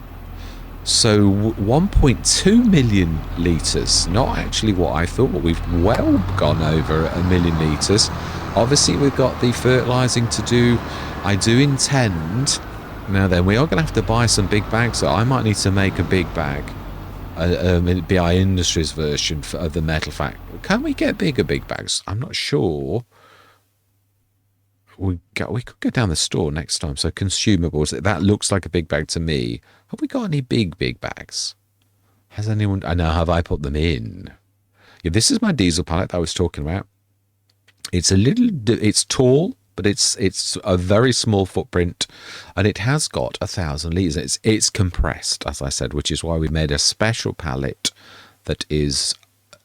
So 1.2 million litres, not actually what I thought, but we've well gone over 1 million litres. Obviously we've got the fertilising to do. I do intend, now then, we are going to have to buy some big bags, so I might need to make a big bag. BI Industries version of the metal fact. Can we get bigger big bags? I'm not sure. We could go down the store next time. So consumables, that looks like a big bag to me. Have we got any big bags? Has anyone? I know. Have I put them in? Yeah, this is my diesel pallet that I was talking about. It's it's tall, but it's a very small footprint, and it has got 1,000 litres. It's compressed, as I said, which is why we made a special pallet that is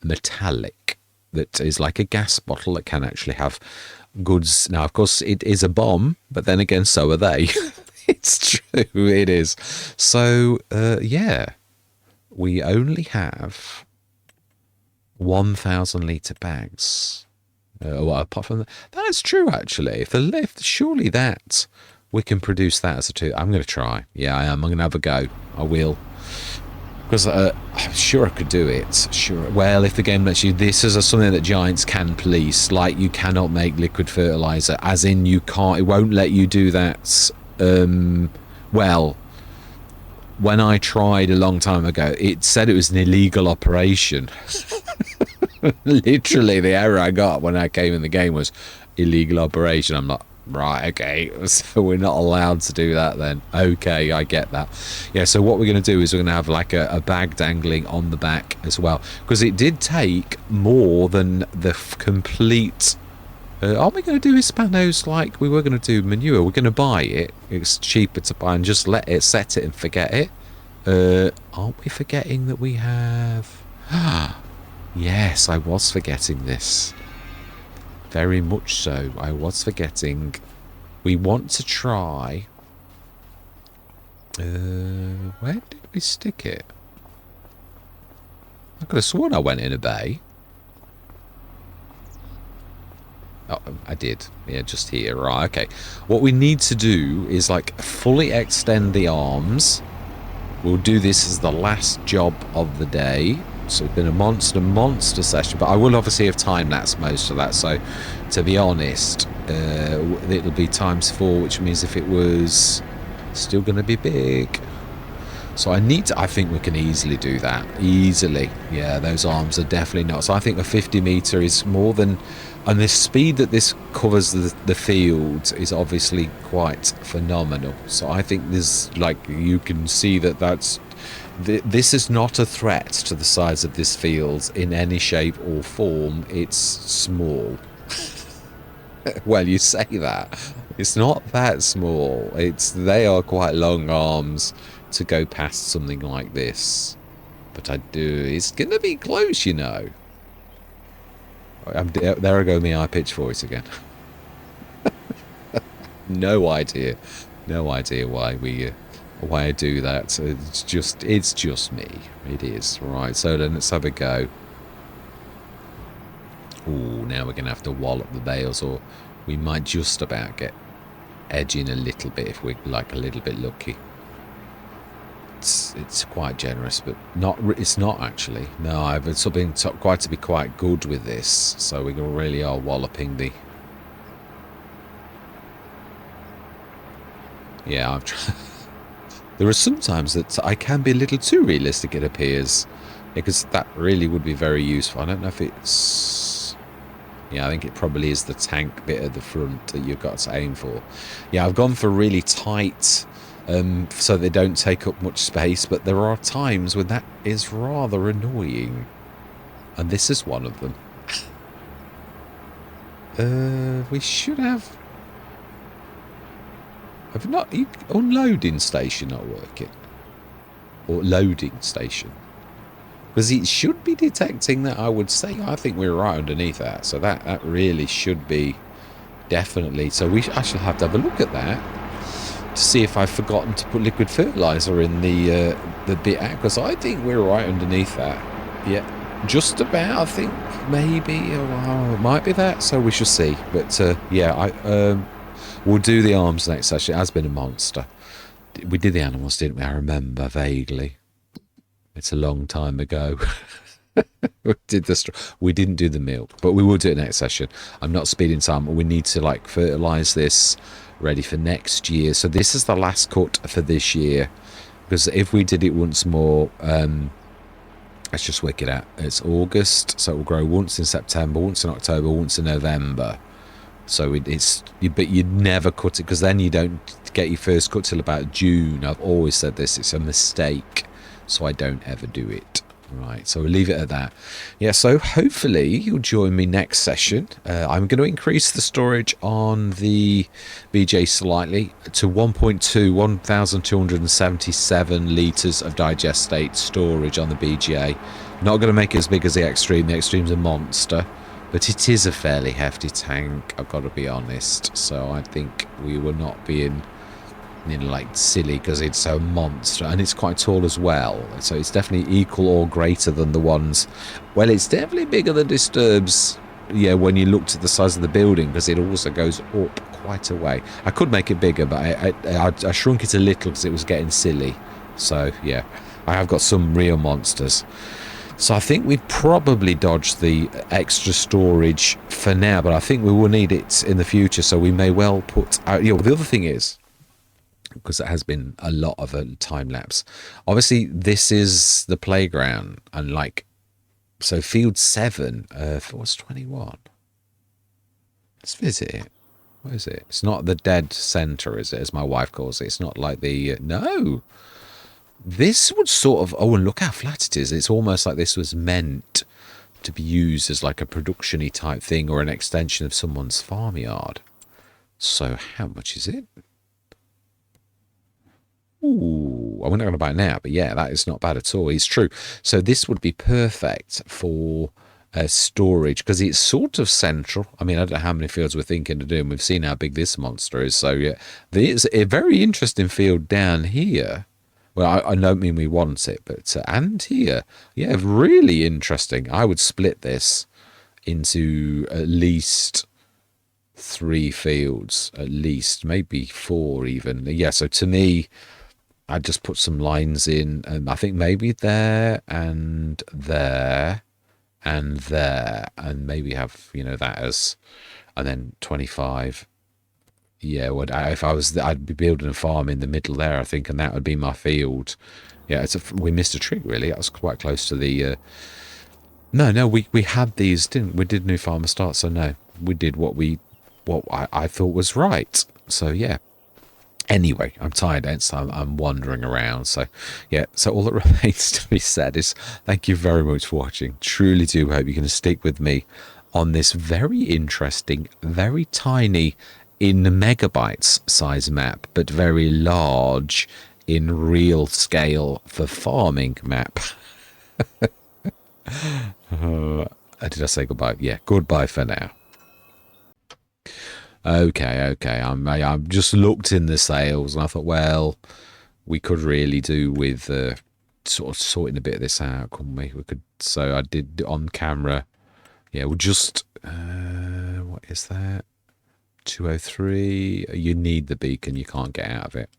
metallic, that is like a gas bottle that can actually have goods. Now, of course, it is a bomb, but then again, so are they. It's true, it is. So, yeah, we only have 1,000 litre bags. Well, apart from that's true, actually. If surely that we can produce that as a two. I'm going to try. Yeah, I am. I'm going to have a go. I will. Because I'm sure I could do it. Sure. Well, if the game lets you, this is something that Giants can police. Like, you cannot make liquid fertilizer, as in you can't. It won't let you do that. Well, when I tried a long time ago, it said it was an illegal operation. Literally, the error I got when I came in the game was illegal operation. I'm like, right, okay, so we're not allowed to do that then. Okay, I get that. Yeah, so what we're going to do is we're going to have like a bag dangling on the back as well, because it did take more than the complete... aren't we going to do Hispanos like we were going to do manure? We're going to buy it. It's cheaper to buy and just let it, set it and forget it. Aren't we forgetting that we have... Yes, I was forgetting this. Very much so. I was forgetting. We want to try... where did we stick it? I could have sworn I went in a bay. Oh, I did. Yeah, just here. Right, okay. What we need to do is, like, fully extend the arms. We'll do this as the last job of the day. So it's been a monster session. But I will obviously have time-lapse most of that. So, to be honest, it'll be ×4, which means if it was still going to be big. So I think we can easily do that. Easily. Yeah, those arms are definitely not. So I think a 50 metre is more than... And the speed that this covers the field is obviously quite phenomenal. So I think there's, like, you can see that that's... This is not a threat to the size of this field in any shape or form. It's small. Well, you say that. It's not that small. They are quite long arms to go past something like this. But it's going to be close, you know. There I go, me high pitch voice again. No idea why I do that. It's just me. It is. Right, so then let's have a go. Ooh, now we're going to have to wallop the bales, or we might just about get edging a little bit if we're, like, a little bit lucky. It's quite generous, but it's not actually. No, I've been quite to be quite good with this, so we really are walloping the... Yeah, I've tried. There are some times that I can be a little too realistic, it appears, because that really would be very useful. I don't know if it's... Yeah, I think it probably is the tank bit at the front that you've got to aim for. Yeah, I've gone for really tight... so they don't take up much space, but there are times when that is rather annoying. And this is one of them. We should have... Unloading station not working? Or loading station? Because it should be detecting that, I would say. I think we're right underneath that. So that really should be definitely... So I shall have to have a look at that. To see if I've forgotten to put liquid fertilizer in the bit out, because I think we're right underneath that. Yeah, just about. I think maybe it might be that. So we shall see. But yeah, we'll do the arms next session. It has been a monster. We did the animals, didn't we? I remember vaguely. It's a long time ago. We didn't do the milk, but we will do it next session. I'm not speeding time. We need to, like, fertilize this, ready for next year. So this is the last cut for this year, because if we did it once more, let's just work it out. It's August, so it will grow once in September, once in October, once in November. So but you'd never cut it, because then you don't get your first cut till about June. I've always said this, it's a mistake, so I don't ever do it. Right, so we'll leave it at that. Yeah, so hopefully you'll join me next session. I'm going to increase the storage on the BJ slightly to 1,277 litres of digestate storage on the BGA. Not going to make it as big as the Extreme. The Extreme's a monster, but it is a fairly hefty tank, I've got to be honest. So I think we will not be in... like silly, because it's a monster, and it's quite tall as well, so it's definitely equal or greater than the ones. Well, it's definitely bigger than Disturbs, yeah, when you looked at the size of the building, because it also goes up quite a way. I could make it bigger, but I shrunk it a little because it was getting silly. So yeah, I have got some real monsters. So I think we've probably dodged the extra storage for now, but I think we will need it in the future, so we may well put out... the other thing is, because it has been a lot of a time lapse. Obviously, this is the playground, and like, so field 7, what's 21? Let's visit it. What is it? It's not the dead center, is it? As my wife calls it. It's not like the no. This would sort of... Oh, and look how flat it is. It's almost like this was meant to be used as like a production-y type thing, or an extension of someone's farmyard. So how much is it? Ooh, I'm not going to buy it now, but yeah, that is not bad at all. It's true. So this would be perfect for storage because it's sort of central. I mean, I don't know how many fields we're thinking of doing. We've seen how big this monster is. So yeah, there's a very interesting field down here. Well, I don't mean we want it, but and here, yeah, really interesting. I would split this into at least 3 fields, at least maybe 4 even. Yeah, so to me, I'd just put some lines in, and I think maybe there and there and there, and maybe have, you know, that as, and then 25. Yeah, if I was, I'd be building a farm in the middle there, I think, and that would be my field. Yeah, we missed a trick really. That was quite close to the. No, we had these, didn't we? Did new farmer start? So no, we did what I thought was right. So yeah. Anyway, I'm tired, hence I'm wandering around. So, yeah, so all that remains to be said is thank you very much for watching. Truly do hope you're going to stick with me on this very interesting, very tiny in megabytes size map, but very large in real scale for farming map. Did I say goodbye? Yeah, goodbye for now. Okay. I'm just looked in the sales and I thought, well, we could really do with sort of sorting a bit of this out, couldn't we? We could. So I did on camera. Yeah, we'll just. What is that? 203. You need the beacon. You can't get out of it.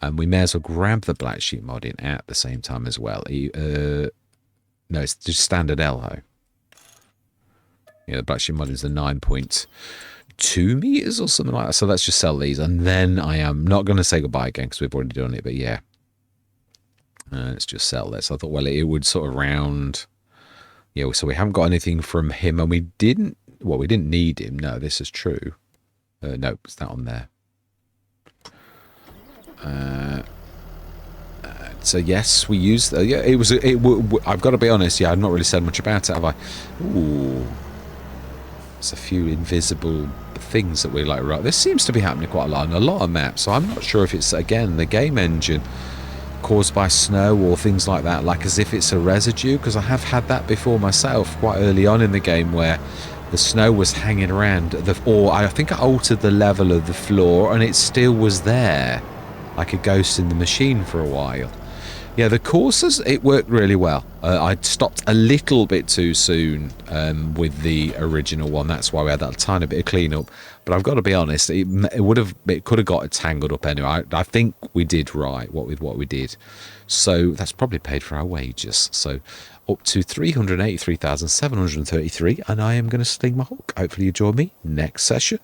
And we may as well grab the black sheep mod in at the same time as well. No, it's just standard L though. Yeah, the black sheep mod is the 9.2 meters or something like that. So let's just sell these, and then I am not going to say goodbye again because we've already done it. But yeah, let's just sell this. I thought, well, it would sort of round. Yeah, so we haven't got anything from him, and we didn't. Well, we didn't need him. No, this is true. No, it's that on there. So yes, we used. Yeah, it was. I've got to be honest. Yeah, I've not really said much about it, have I? Ooh. There's a few invisible things that we like. Right, this seems to be happening quite a lot on a lot of maps. So I'm not sure if it's again the game engine caused by snow or things like that, like as if it's a residue. Because I have had that before myself, quite early on in the game, where the snow was hanging around. Or I think I altered the level of the floor, and it still was there, like a ghost in the machine for a while. Yeah, the courses, it worked really well. I stopped a little bit too soon with the original one. That's why we had that tiny bit of cleanup. But I've got to be honest, it could have got it tangled up anyway. I think we did right with what we did. So that's probably paid for our wages. So up to 383,733, and I am going to sling my hook. Hopefully you join me next session.